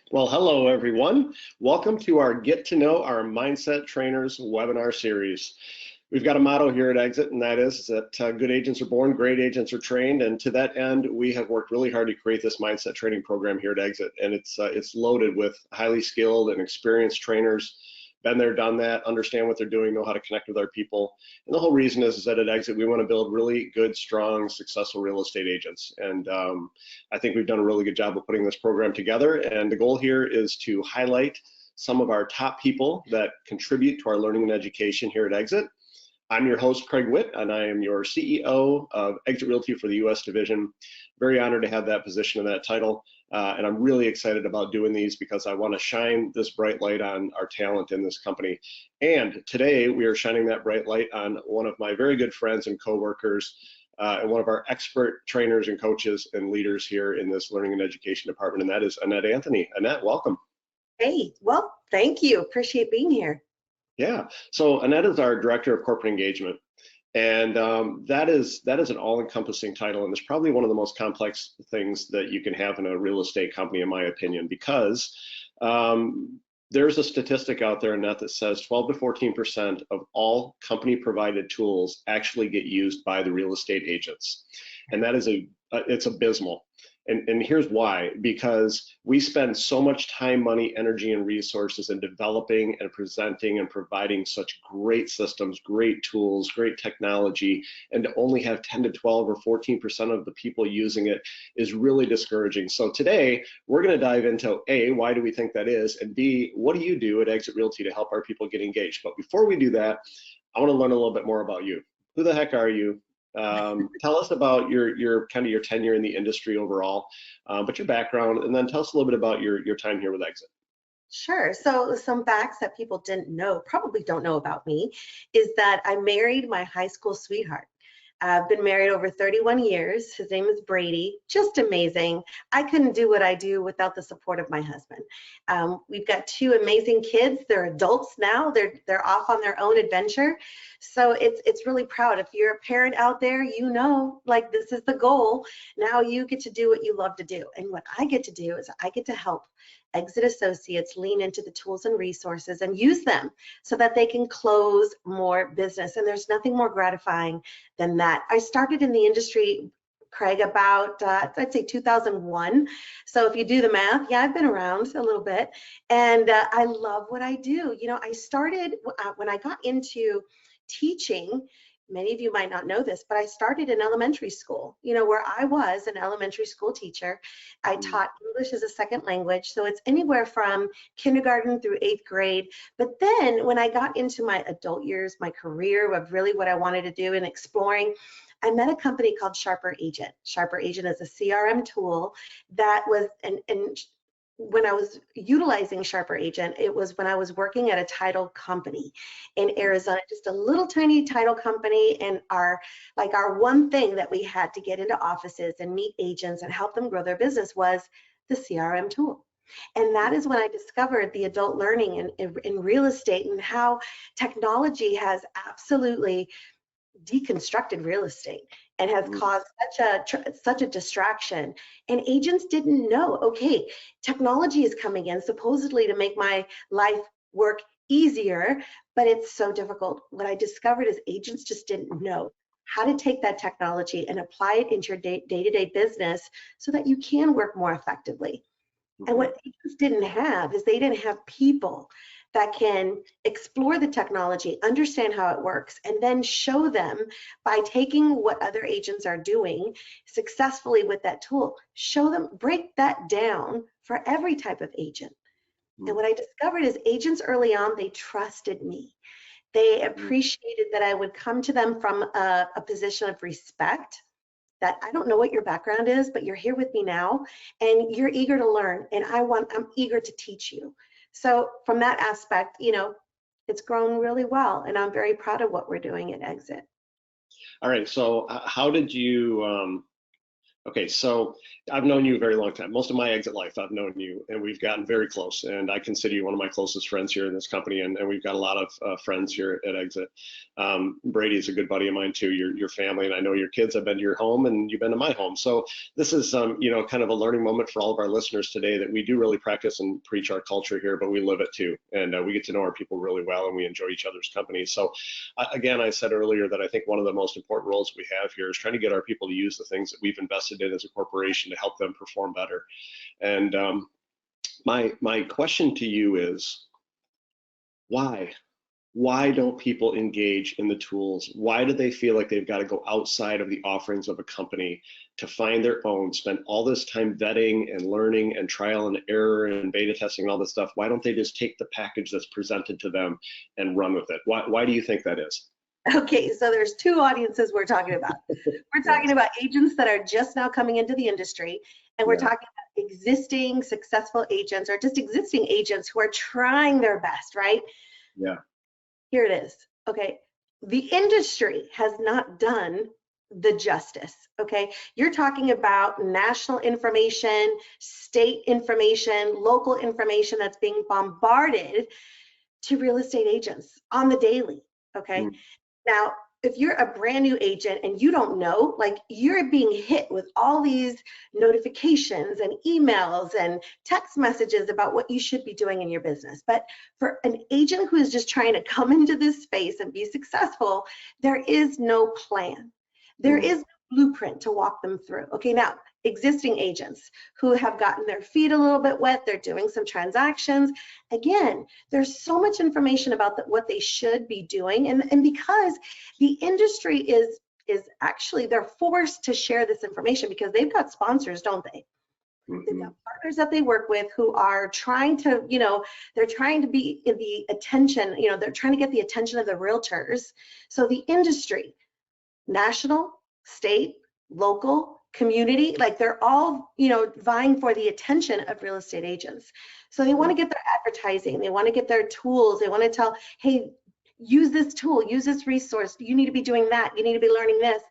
Well, hello everyone. Welcome to our Get to Know Our Mindset Trainers webinar series. We've got a motto here at Exit, and that is that good agents are born, great agents are trained. And to that end, we have worked really hard to create this mindset training program here at Exit. And it's loaded with highly skilled and experienced trainers, been there, done that, understand what they're doing, know how to connect with our people. And the whole reason is that at Exit, we want to build really good, strong, successful real estate agents. And I think we've done a really good job of putting this program together. And the goal here is to highlight some of our top people that contribute to our learning and education here at Exit. I'm your host, Craig Witt, and I am your CEO of Exit Realty for the U.S. division. Very honored to have that position and that title. And I'm really excited about doing these because I want to shine this bright light on our talent in this company. And today we are shining that bright light on one of my very good friends and coworkers, and one of our expert trainers and coaches and leaders here in this learning and education department, and that is Annette Anthony. Annette, welcome. Hey, well, thank you. Appreciate being here. Yeah, so Annette is our Director of Corporate Engagement. And that is an all-encompassing title, and it's probably one of the most complex things that you can have in a real estate company, in my opinion, because there's a statistic out there, Annette, that says 12 to 14% of all company-provided tools actually get used by the real estate agents, and that is it's abysmal. And here's why: because we spend so much time, money, energy, and resources in developing and presenting and providing such great systems, great tools, great technology, and to only have 10 to 12 or 14% of the people using it is really discouraging. So today, we're going to dive into A, why do we think that is, and B, what do you do at Exit Realty to help our people get engaged? But before we do that, I want to learn a little bit more about you. Who the heck are you? Tell us about your kind of your tenure in the industry overall, but your background, and then tell us a little bit about your time here with Exit. Sure. So some facts that people didn't know, probably don't know about me, is that I married my high school sweetheart. I've been married over 31 years. His name is Brady. Just amazing. I couldn't do what I do without the support of my husband. We've got two amazing kids. They're adults now. They're off on their own adventure. So it's really proud. If you're a parent out there, you know, like, this is the goal. Now you get to do what you love to do. And what I get to do is I get to help Exit associates lean into the tools and resources and use them so that they can close more business. And there's nothing more gratifying than that. I started in the industry, Craig, about I'd say 2001. So if you do the math, yeah, I've been around a little bit, and I love what I do. You know, I started when I got into teaching. Many of you might not know this, but I started in elementary school, you know, where I was an elementary school teacher. I taught English as a second language, so it's anywhere from kindergarten through 8th grade. But then when I got into my adult years, my career of really what I wanted to do and exploring, I met a company called Sharper Agent. Sharper Agent is a CRM tool that was, and when I was utilizing Sharper Agent, it was when I was working at a title company in Arizona, just a little tiny title company. And our one thing that we had to get into offices and meet agents and help them grow their business was the CRM tool. And that is when I discovered the adult learning in real estate, and how technology has absolutely deconstructed real estate and has caused such a distraction. And agents didn't know, okay, technology is coming in supposedly to make my life work easier, but it's so difficult. What I discovered is agents just didn't know how to take that technology and apply it into your day-to-day business so that you can work more effectively. And what agents didn't have is they didn't have people that can explore the technology, understand how it works, and then show them by taking what other agents are doing successfully with that tool, show them, break that down for every type of agent. And what I discovered is agents early on, they trusted me. They appreciated that I would come to them from a position of respect, that I don't know what your background is, but you're here with me now and you're eager to learn, and I'm eager to teach you. So from that aspect, you know, it's grown really well, and I'm very proud of what we're doing at Exit. All right, so how did you Okay, so I've known you a very long time. Most of my exit life, I've known you, and we've gotten very close. And I consider you one of my closest friends here in this company, and we've got a lot of friends here at Exit. Brady's a good buddy of mine too. Your family, and I know your kids have been to your home, and you've been to my home. So this is, kind of a learning moment for all of our listeners today that we do really practice and preach our culture here, but we live it too, and we get to know our people really well, and we enjoy each other's company. So again, I said earlier that I think one of the most important roles we have here is trying to get our people to use the things that we've invested in as a corporation to help them perform better. And my question to you is, why? Why don't people engage in the tools? Why do they feel like they've got to go outside of the offerings of a company to find their own, spend all this time vetting and learning and trial and error and beta testing and all this stuff? Why don't they just take the package that's presented to them and run with it? Why do you think that is? Okay, so there's two audiences we're talking about. We're talking about agents that are just now coming into the industry, and we're Yeah. talking about existing successful agents or just existing agents who are trying their best, right? Yeah. Here it is. Okay, the industry has not done the justice. Okay, you're talking about national information, state information, local information that's being bombarded to real estate agents on the daily. Okay, Mm. now, if you're a brand new agent and you don't know, like you're being hit with all these notifications and emails and text messages about what you should be doing in your business. But for an agent who is just trying to come into this space and be successful, there is no plan. There Mm. is no blueprint to walk them through. Okay, now, existing agents who have gotten their feet a little bit wet, they're doing some transactions. Again, there's so much information about what they should be doing, and because the industry is actually, they're forced to share this information because they've got sponsors, don't they? They've Mhm. got partners that they work with who are trying to, they're trying to be in the attention, they're trying to get the attention of the realtors. So the industry, national, state, local, community, like they're all, vying for the attention of real estate agents. So they want Yeah. to get their advertising, they want to get their tools, they want to tell, hey, use this tool, use this resource, you need to be doing that, you need to be learning this.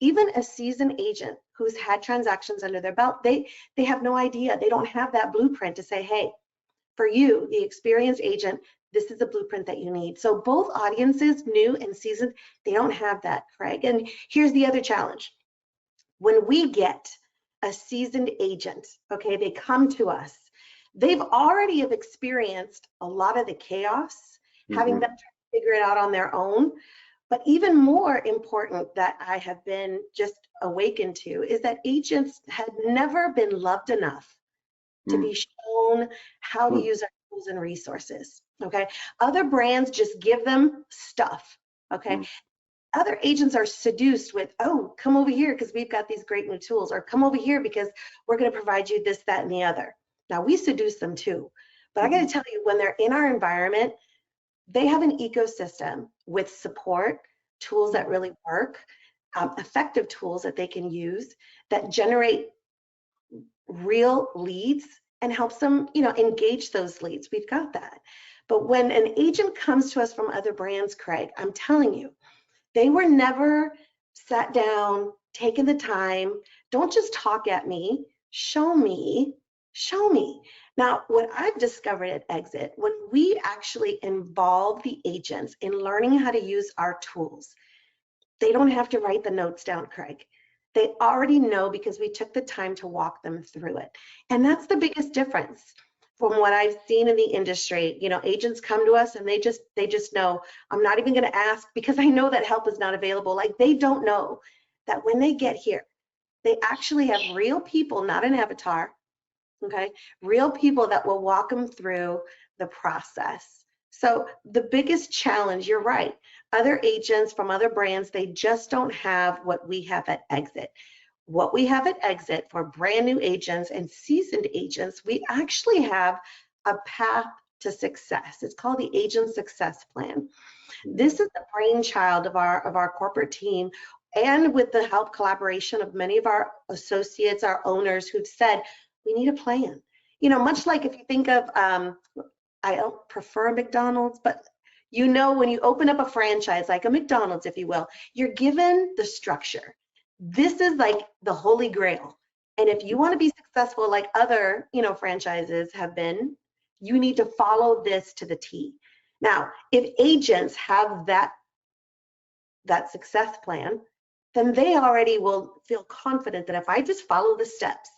Even a seasoned agent who's had transactions under their belt, they have no idea. They don't have that blueprint to say, hey, for you, the experienced agent, this is the blueprint that you need. So both audiences, new and seasoned, they don't have that, Craig. And here's the other challenge. When we get a seasoned agent, okay, they come to us, they've already have experienced a lot of the chaos, having Mhm. them try to figure it out on their own. But even more important that I have been just awakened to is that agents had never been loved enough to Mm. be shown how to Mm. use our tools and resources. Okay. Other brands just give them stuff. Okay. Mm. Other agents are seduced with, oh, come over here because we've got these great new tools, or come over here because we're going to provide you this, that, and the other. Now, we seduce them too. But I got Mhm. to tell you, when they're in our environment, they have an ecosystem with support, tools that really work, effective tools that they can use that generate real leads and helps them, engage those leads. We've got that. But when an agent comes to us from other brands, Craig, I'm telling you, they were never sat down, taken the time. Don't just talk at me, show me, show me. Now, what I've discovered at Exit, when we actually involve the agents in learning how to use our tools, they don't have to write the notes down, Craig. They already know because we took the time to walk them through it. And that's the biggest difference from what I've seen in the industry. Agents come to us and they just know, I'm not even going to ask because I know that help is not available. Like, they don't know that when they get here, they actually have real people, not an avatar, okay? Real people that will walk them through the process. So the biggest challenge, you're right, other agents from other brands, they just don't have what we have at Exit. What we have at Exit for brand new agents and seasoned agents, we actually have a path to success. It's called the Agent Success Plan. This is the brainchild of our corporate team, and with the help collaboration of many of our associates, our owners, who've said we need a plan. Much like if you think of, I don't prefer McDonald's, but when you open up a franchise like a McDonald's, if you will, you're given the structure. This is like the holy grail. And if you want to be successful like other, franchises have been, you need to follow this to the T. Now, if agents have that success plan, then they already will feel confident that if I just follow the steps,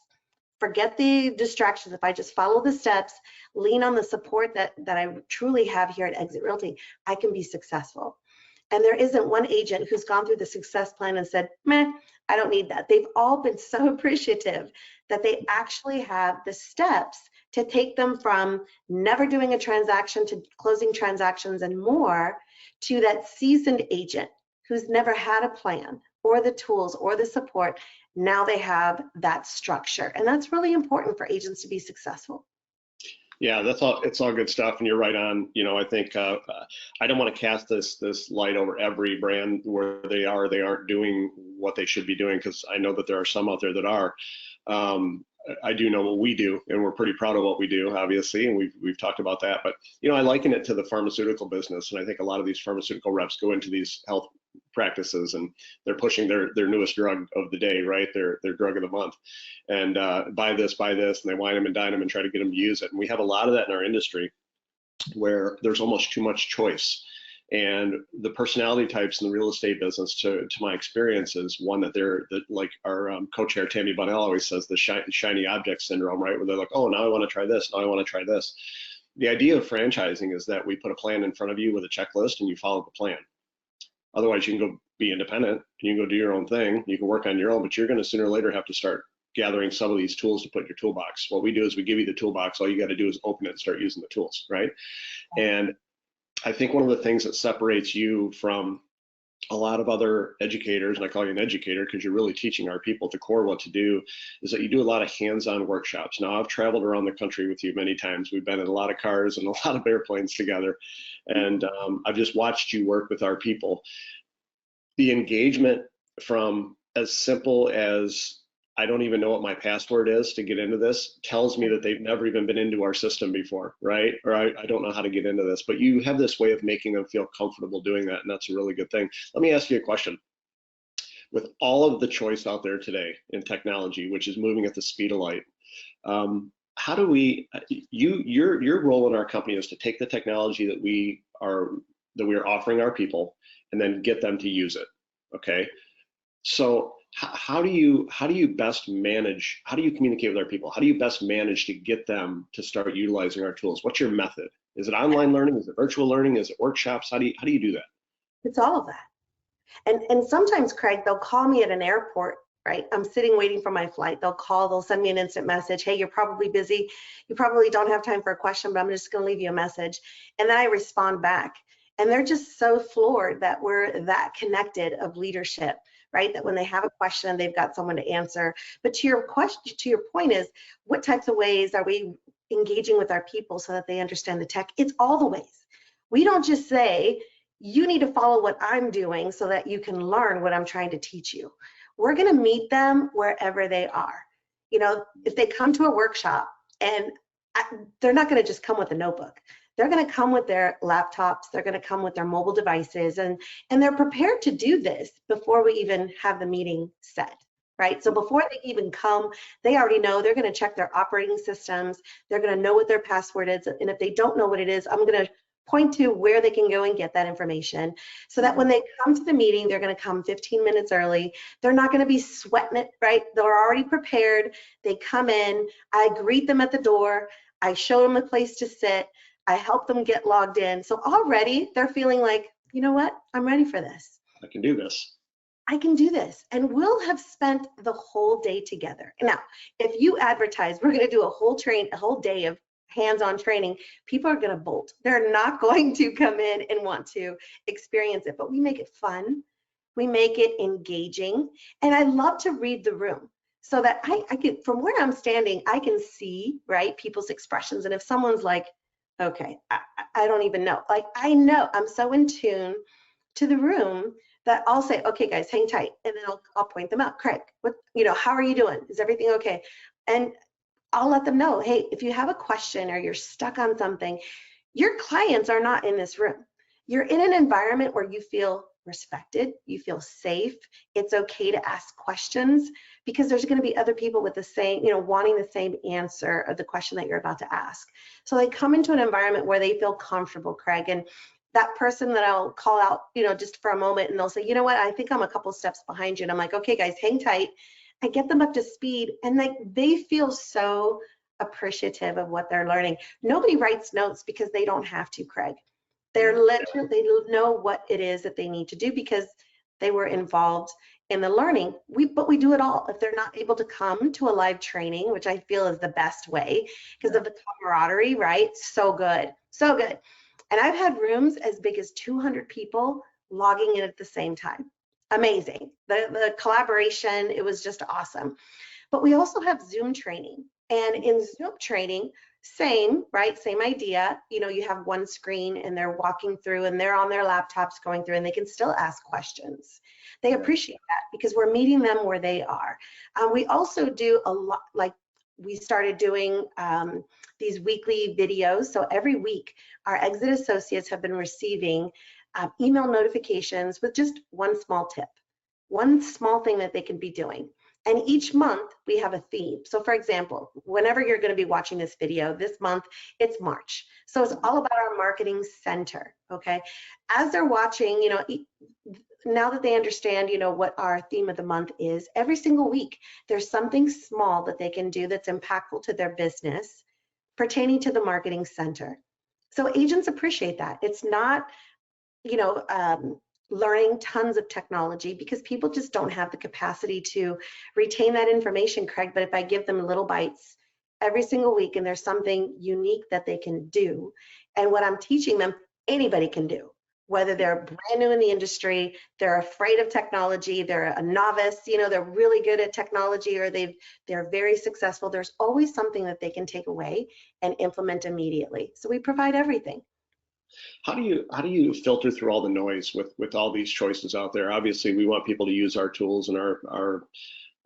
forget the distractions, if I just follow the steps, lean on the support that I truly have here at Exit Realty, I can be successful. And there isn't one agent who's gone through the success plan and said, meh, I don't need that. They've all been so appreciative that they actually have the steps to take them from never doing a transaction to closing transactions and more, to that seasoned agent who's never had a plan or the tools or the support. Now they have that structure. And that's really important for agents to be successful. Yeah, that's all. It's all good stuff, and you're right on. I think I don't want to cast this light over every brand where they aren't doing what they should be doing, because I know that there are some out there that are. I do know what we do, and we're pretty proud of what we do, obviously, and we've talked about that. But I liken it to the pharmaceutical business, and I think a lot of these pharmaceutical reps go into these health practices and they're pushing their newest drug of the day, right? Their drug of the month, and buy this, and they wine them and dine them and try to get them to use it. And we have a lot of that in our industry, where there's almost too much choice. And the personality types in the real estate business, to my experience, is one that like our co-chair Tammy Bunnell always says, the shiny object syndrome, right? Where they're like, oh, now I want to try this, now I want to try this. The idea of franchising is that we put a plan in front of you with a checklist and you follow the plan. Otherwise, you can go be independent, you can go do your own thing, you can work on your own, but you're going to sooner or later have to start gathering some of these tools to put in your toolbox. What we do is we give you the toolbox. All you got to do is open it and start using the tools, right? And I think one of the things that separates you from a lot of other educators, and I call you an educator because you're really teaching our people at the core what to do, is that you do a lot of hands-on workshops. Now, I've traveled around the country with you many times. We've been in a lot of cars and a lot of airplanes together, and I've just watched you work with our people. The engagement, from as simple as, I don't even know what my password is to get into this, tells me that they've never even been into our system before, right? Or I don't know how to get into this, but you have this way of making them feel comfortable doing that, and that's a really good thing. Let me ask you a question. With all of the choice out there today in technology, which is moving at the speed of light, how do we, your role in our company is to take the technology that we are offering our people and then get them to use it, okay? So how do you best manage, how do you communicate with our people? How do you best manage to get them to start utilizing our tools? What's your method? Is it online learning? Is it virtual learning? Is it workshops? How do you do that? It's all of that. And sometimes, Craig, they'll call me at an airport, right? I'm sitting waiting for my flight. They'll send me an instant message. Hey, you're probably busy. You probably don't have time for a question, but I'm just going to leave you a message. And then I respond back. And they're just so floored that we're that connected of leadership, right? That when they have a question, they've got someone to answer. But to your point is, what types of ways are we engaging with our people so that they understand the tech? It's all the ways. We don't just say, you need to follow what I'm doing so that you can learn what I'm trying to teach you. We're going to meet them wherever they are. If they come to a workshop, and they're not going to just come with a notebook. They're going to come with their laptops, they're going to come with their mobile devices, and they're prepared to do this before we even have the meeting set, right? So before they even come, they already know. They're going to check their operating systems, they're going to know what their password is, and if they don't know what it is, I'm going to point to where they can go and get that information, so that when they come to the meeting, they're going to come 15 minutes early. They're not going to be sweating it, right? They're already prepared. They come in, I greet them at the door, I show them a place to sit, I help them get logged in. So already they're feeling like, you know what? I'm ready for this. I can do this. I can do this. And we'll have spent the whole day together. Now, if you advertise, we're going to do a whole day of hands-on training, people are going to bolt. They're not going to come in and want to experience it, but we make it fun. We make it engaging. And I love to read the room, so that I can, from where I'm standing, I can see, right, people's expressions. And if someone's like, okay, I don't even know. Like, I know, I'm so in tune to the room that I'll say, okay, guys, hang tight. And then I'll point them out. Craig, how are you doing? Is everything okay? And I'll let them know, hey, if you have a question or you're stuck on something, your clients are not in this room. You're in an environment where you feel respected, you feel safe. It's okay to ask questions because there's going to be other people with the same, wanting the same answer of the question that you're about to ask. So they come into an environment where they feel comfortable, Craig. And that person that I'll call out, just for a moment, and they'll say, you know what, I think I'm a couple steps behind you. And I'm like, okay, guys, hang tight. I get them up to speed, and they feel so appreciative of what they're learning. Nobody writes notes because they don't have to, Craig. They're literally, they know what it is that they need to do because they were involved in the learning. But we do it all. If they're not able to come to a live training, which I feel is the best way because of the camaraderie, right? So good, so good. And I've had rooms as big as 200 people logging in at the same time. Amazing. The collaboration, it was just awesome. But we also have Zoom training. And in Zoom training, same, right? Same idea. You have one screen and they're walking through and they're on their laptops going through and they can still ask questions. They appreciate that because we're meeting them where they are. We also do a lot, like we started doing these weekly videos. So every week, our exit associates have been receiving email notifications with just one small tip, one small thing that they can be doing. And each month we have a theme. So for example, whenever you're going to be watching this video, this month, it's March. So it's all about our marketing center, okay? As they're watching, now that they understand, what our theme of the month is, every single week, there's something small that they can do that's impactful to their business pertaining to the marketing center. So agents appreciate that. It's not, learning tons of technology because people just don't have the capacity to retain that information, Craig. But if I give them little bites every single week and there's something unique that they can do, and what I'm teaching them, anybody can do, whether they're brand new in the industry, they're afraid of technology, they're a novice, they're really good at technology, or they're very successful. There's always something that they can take away and implement immediately. So we provide everything. How do you filter through all the noise with all these choices out there? Obviously, we want people to use our tools and our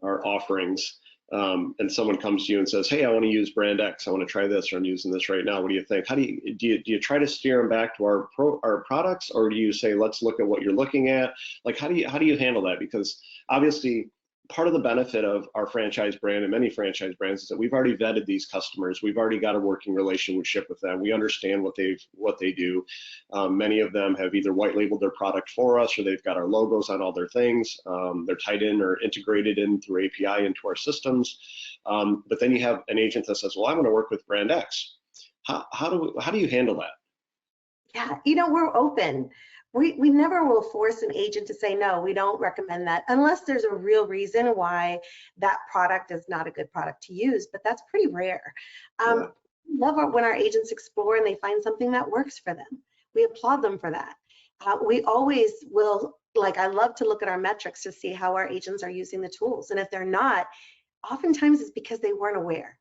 offerings. And someone comes to you and says, "Hey, I want to use brand X. I want to try this, or I'm using this right now. What do you think?" How do you try to steer them back to our products, or do you say, "Let's look at what you're looking at"? Like, how do you handle that? Because obviously, part of the benefit of our franchise brand and many franchise brands is that we've already vetted these customers. We've already got a working relationship with them. We understand what they do. Many of them have either white labeled their product for us, or they've got our logos on all their things. They're tied in or integrated in through API into our systems. But then you have an agent that says, "Well, I want to work with brand X." How do you handle that? Yeah, we're open. We never will force an agent to say, no, we don't recommend that, unless there's a real reason why that product is not a good product to use, but that's pretty rare. Love when our agents explore and they find something that works for them. We applaud them for that. We always will, I love to look at our metrics to see how our agents are using the tools. And if they're not, oftentimes it's because they weren't aware.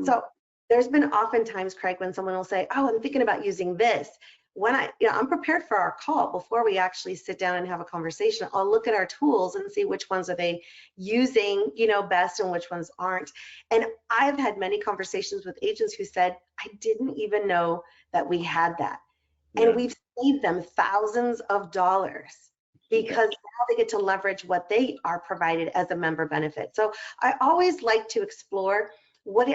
So there's been oftentimes, Craig, when someone will say, "Oh, I'm thinking about using this." When I'm prepared for our call before we actually sit down and have a conversation. I'll look at our tools and see which ones are they using, best and which ones aren't. And I've had many conversations with agents who said, "I didn't even know that we had that." Yeah. And we've saved them thousands of dollars because now they get to leverage what they are provided as a member benefit. So I always like to explore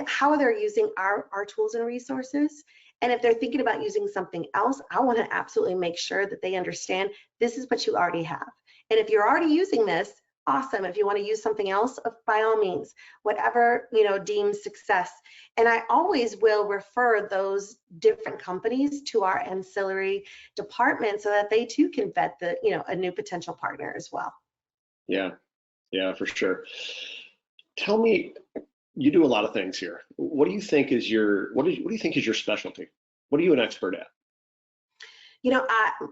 how they're using our tools and resources. And if they're thinking about using something else, I want to absolutely make sure that they understand this is what you already have. And if you're already using this, awesome. If you want to use something else, by all means, whatever deems success. And I always will refer those different companies to our ancillary department so that they too can vet a new potential partner as well. Yeah, for sure. Tell me, you do a lot of things here. What do you think is your specialty? What are you an expert at?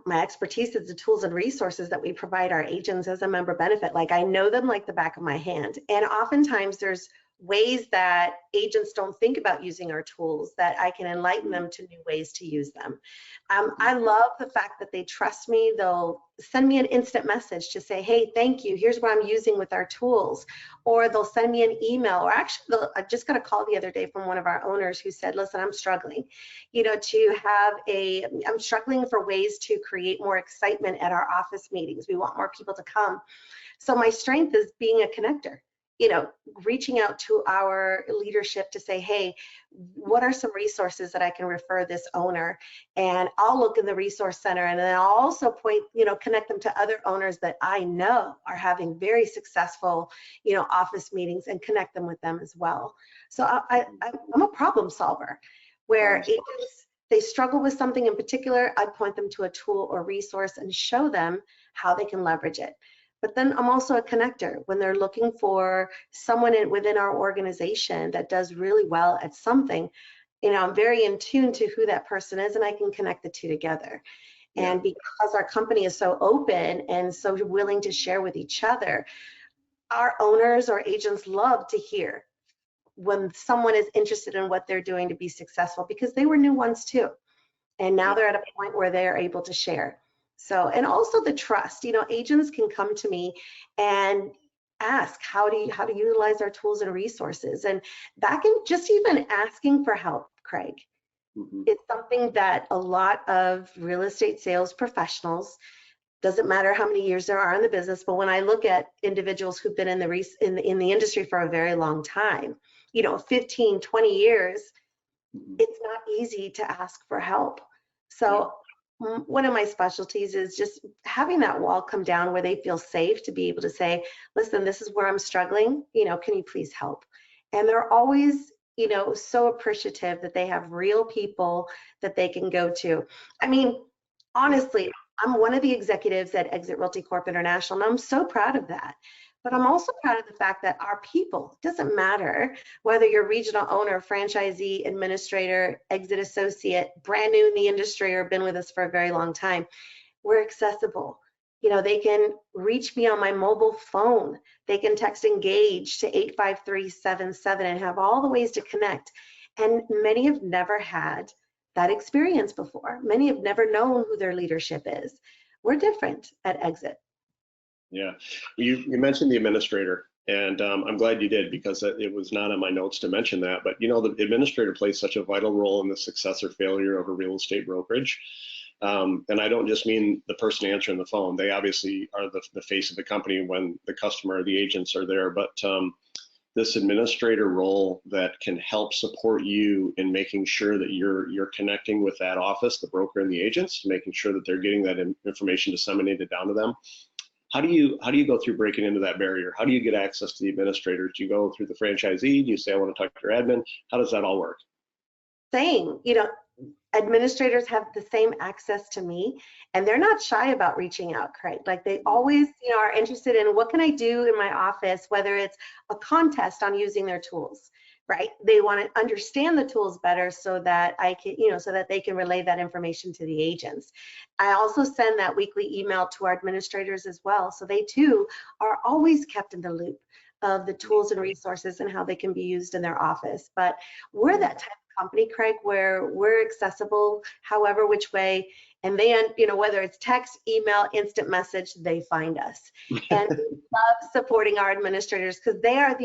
My expertise is the tools and resources that we provide our agents as a member benefit. I know them like the back of my hand. And oftentimes there's ways that agents don't think about using our tools, that I can enlighten them to new ways to use them. I love the fact that they trust me. They'll send me an instant message to say, hey, thank you, here's what I'm using with our tools. Or they'll send me an email, or actually, I just got a call the other day from one of our owners who said, listen, I'm struggling, I'm struggling for ways to create more excitement at our office meetings. We want more people to come. So my strength is being a connector, reaching out to our leadership to say, hey, what are some resources that I can refer this owner? And I'll look in the resource center, and then I'll also connect them to other owners that I know are having very successful, office meetings, and connect them with them as well. So I'm a problem solver, where agents, they struggle with something in particular, I point them to a tool or resource and show them how they can leverage it. But then I'm also a connector. When they're looking for someone within our organization that does really well at something, I'm very in tune to who that person is, and I can connect the two together. Yeah. And because our company is so open and so willing to share with each other, our owners or agents love to hear when someone is interested in what they're doing to be successful, because they were new ones too. And now they're at a point where they are able to share. So, and also the trust, agents can come to me and ask how to utilize our tools and resources. And that can just even asking for help, Craig. It's something that a lot of real estate sales professionals, doesn't matter how many years there are in the business, but when I look at individuals who've been in the industry for a very long time, 15, 20 years, it's not easy to ask for help. So one of my specialties is just having that wall come down where they feel safe to be able to say, listen, this is where I'm struggling, can you please help? And they're always, so appreciative that they have real people that they can go to. I mean, honestly, I'm one of the executives at Exit Realty Corp International, and I'm so proud of that. But I'm also proud of the fact that our people, it doesn't matter whether you're regional owner, franchisee, administrator, exit associate, brand new in the industry, or been with us for a very long time, we're accessible. They can reach me on my mobile phone. They can text engage to 85377 and have all the ways to connect. And many have never had that experience before. Many have never known who their leadership is. We're different at Exit. Yeah, you mentioned the administrator, and I'm glad you did, because it was not on my notes to mention that. But the administrator plays such a vital role in the success or failure of a real estate brokerage. And I don't just mean the person answering the phone. They obviously are the face of the company when the customer or the agents are there. But this administrator role that can help support you in making sure that you're connecting with that office, the broker and the agents, making sure that they're getting that information disseminated down to them. How do you go through breaking into that barrier? How do you get access to the administrators? Do you go through the franchisee? Do you say, I want to talk to your admin? How does that all work? Same, administrators have the same access to me, and they're not shy about reaching out, Craig. Like, they always, are interested in, what can I do in my office, whether it's a contest on using their tools, right? They want to understand the tools better so that I can, so that they can relay that information to the agents. I also send that weekly email to our administrators as well, so they too are always kept in the loop of the tools and resources and how they can be used in their office. But we're that type of company, Craig, where we're accessible however which way, and then, whether it's text, email, instant message, they find us. And we love supporting our administrators, because they are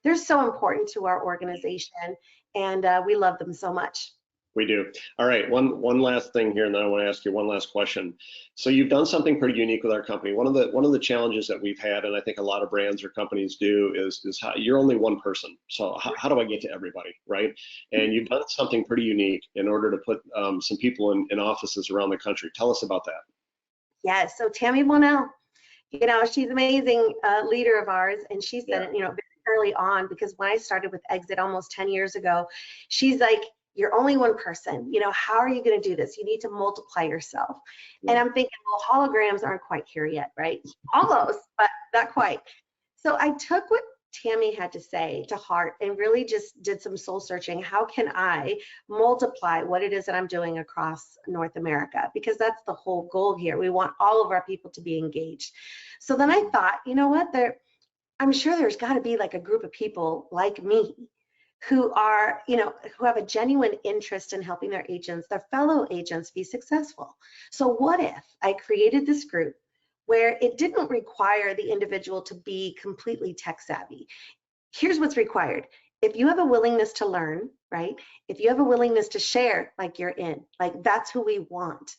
they're so important to our organization, and we love them so much. We do. All right, one last thing here, and then I want to ask you one last question. So you've done something pretty unique with our company. One of the challenges that we've had, and I think a lot of brands or companies do, is how you're only one person. So how do I get to everybody, right? And you've done something pretty unique in order to put some people in offices around the country. Tell us about that. Yeah, so Tammy Bonnell, she's an amazing leader of ours, and she said it, very early on, because when I started with Exit almost 10 years ago, she's like, you're only one person. How are you going to do this? You need to multiply yourself. And I'm thinking, well, holograms aren't quite here yet, right? Almost, but not quite. So I took what Tammy had to say to heart and really just did some soul searching. How can I multiply what it is that I'm doing across North America? Because that's the whole goal here. We want all of our people to be engaged. So then I thought, you know what? I'm sure there's got to be like a group of people like me who are, who have a genuine interest in helping their agents, their fellow agents, be successful. So what if I created this group where it didn't require the individual to be completely tech savvy? Here's what's required. If you have a willingness to learn, right? If you have a willingness to share, like you're in, like that's who we want.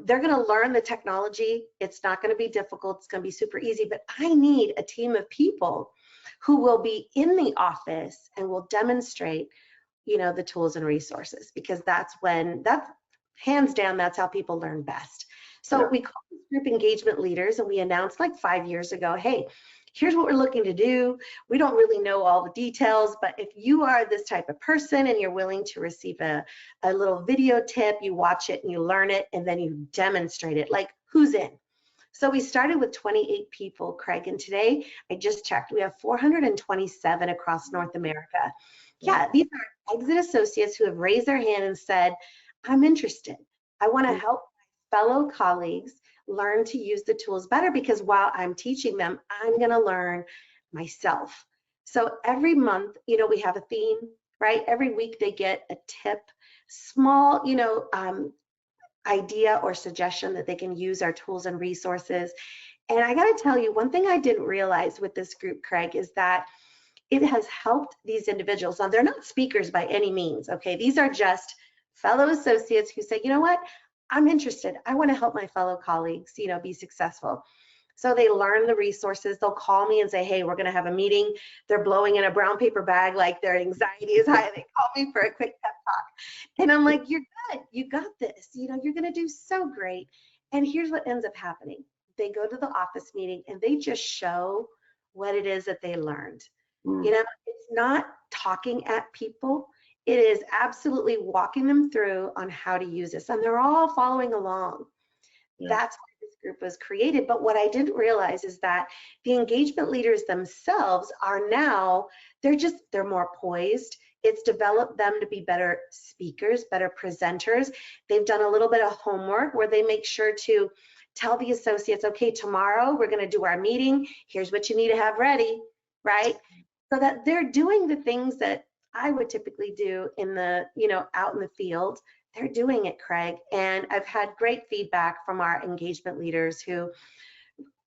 They're going to learn the technology. It's not going to be difficult. It's going to be super easy, but I need a team of people who will be in the office and will demonstrate, the tools and resources, because that's hands down, that's how people learn best. So Yeah. we call this group engagement leaders, and we announced like 5 years ago, hey, here's what we're looking to do. We don't really know all the details, but if you are this type of person and you're willing to receive a little video tip, you watch it and you learn it, and then you demonstrate it, like who's in? So we started with 28 people, Craig, and today I just checked, we have 427 across North America. Yeah, these are exit associates who have raised their hand and said, I'm interested. I want to help my fellow colleagues learn to use the tools better, because while I'm teaching them, I'm going to learn myself. So every month, we have a theme, right? Every week they get a tip, small, idea or suggestion that they can use our tools and resources. And I got to tell you, one thing I didn't realize with this group, Craig, is that it has helped these individuals. Now, they're not speakers by any means, okay? These are just fellow associates who say, you know what, I'm interested. I want to help my fellow colleagues, be successful. So they learn the resources. They'll call me and say, hey, we're going to have a meeting. They're blowing in a brown paper bag, like their anxiety is high. They call me for a quick pep talk. And I'm like, you're good. You got this. You're going to do so great. And here's what ends up happening. They go to the office meeting and they just show what it is that they learned. It's not talking at people. It is absolutely walking them through on how to use this. And they're all following along. Yeah. That's why this group was created. But what I didn't realize is that the engagement leaders themselves are now, they're more poised. It's developed them to be better speakers, better presenters. They've done a little bit of homework where they make sure to tell the associates, okay, tomorrow we're going to do our meeting. Here's what you need to have ready, right? So that they're doing the things that I would typically do in the, out in the field. They're doing it, Craig. And I've had great feedback from our engagement leaders who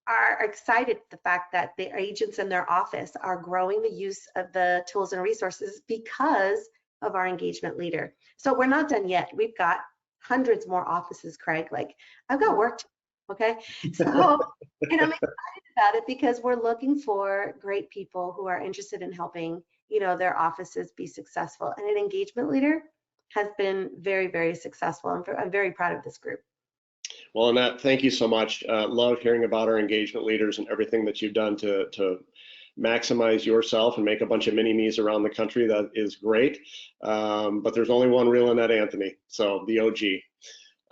are excited the fact that the agents in their office are growing the use of the tools and resources because of our engagement leader. So we're not done yet. We've got hundreds more offices, Craig. Like, I've got work to do, okay? So, and I'm excited about it because we're looking for great people who are interested in helping, their offices be successful. And an engagement leader has been very, very successful. I'm very proud of this group. Well, Annette, thank you so much. Love hearing about our engagement leaders and everything that you've done to maximize yourself and make a bunch of mini-me's around the country. That is great. But there's only one real Annette Anthony, so the OG.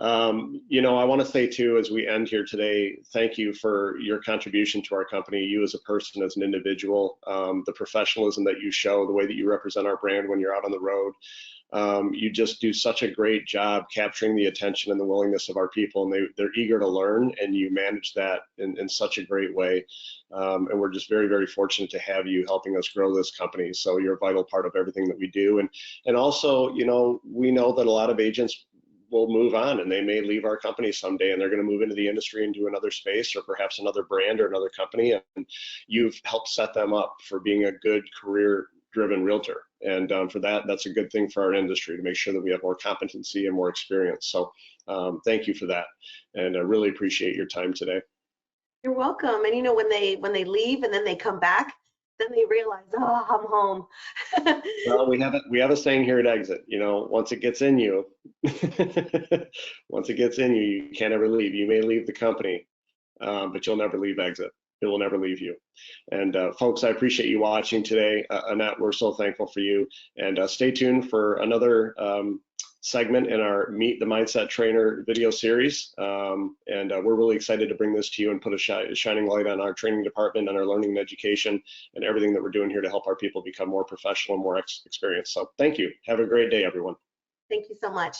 I want to say too, as we end here today, thank you for your contribution to our company, you as a person, as an individual, the professionalism that you show, the way that you represent our brand when you're out on the road. You just do such a great job capturing the attention and the willingness of our people, and they're eager to learn, and you manage that in such a great way. And we're just very, very fortunate to have you helping us grow this company. So you're a vital part of everything that we do. And also, we know that a lot of agents will move on and they may leave our company someday and they're going to move into the industry and do another space or perhaps another brand or another company. And you've helped set them up for being a good career-driven realtor. And for that, that's a good thing for our industry to make sure that we have more competency and more experience. So thank you for that. And I really appreciate your time today. You're welcome. And when they leave and then they come back, then they realize, oh, I'm home. Well, we have a saying here at Exit, once it gets in you, you can't ever leave. You may leave the company, but you'll never leave Exit. It will never leave you. And folks, I appreciate you watching today. Annette, we're so thankful for you. And stay tuned for another segment in our Meet the Mindset Trainer video series. And we're really excited to bring this to you and put a shining light on our training department and our learning and education and everything that we're doing here to help our people become more professional and more experienced. So thank you. Have a great day, everyone. Thank you so much.